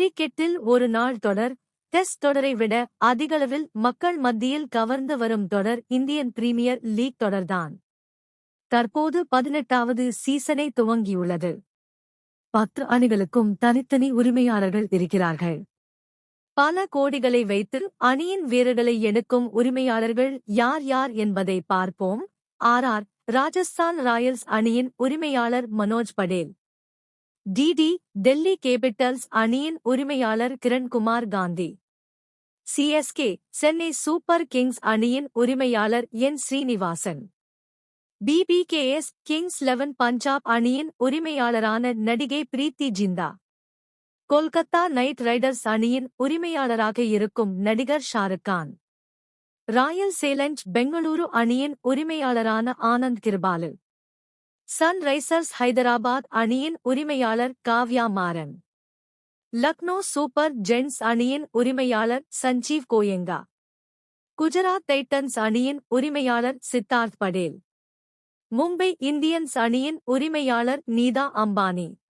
கிரிக்கெட்டில் ஒரு நாள் தொடர், டெஸ்ட் தொடரை விட அதிகளவில் மக்கள் மத்தியில் கவர்ந்து வரும் தொடர் இந்தியன் பிரீமியர் லீக் தொடர்தான். தற்போது 18வது சீசனை துவங்கியுள்ளது. 10 அணிகளுக்கும் தனித்தனி உரிமையாளர்கள் இருக்கிறார்கள். பல கோடிகளை வைத்து அணியின் வீரர்களை எடுக்கும் உரிமையாளர்கள் யார் யார் என்பதை பார்ப்போம். ஆர். ராஜஸ்தான் ராயல்ஸ் அணியின் உரிமையாளர் மனோஜ் படேல். டிடி டெல்லி கேபிட்டல்ஸ் அணியின் உரிமையாளர் Kirankumar Gandhi. CSK Chennai Super Kings அணியின் உரிமையாளர் N. Srinivasan. PBKS Kings 11 Punjab அணியின் உரிமையாளரான நடிகை பிரீத்தி ஜிந்தா. கொல்கத்தா நைட் ரைடர்ஸ் அணியின் உரிமையாளராக இருக்கும் நடிகர் ஷாருக் கான். ராயல் சேலஞ்ச் பெங்களூரு அணியின் உரிமையாளரான ஆனந்த் கிருபாலு. சன் ரைசர்ஸ் ஹைதராபாத் அணியின் உரிமையாளர் காவ்யா மாரன். லக்னோ சூப்பர் ஜெயின்ட்ஸ் அணியின் உரிமையாளர் சஞ்சீவ் கோயங்கா. குஜராத் டைட்டன்ஸ் அணியின் உரிமையாளர் சித்தார்த் படேல். மும்பை இந்தியன்ஸ் அணியின் உரிமையாளர் நீதா அம்பானி.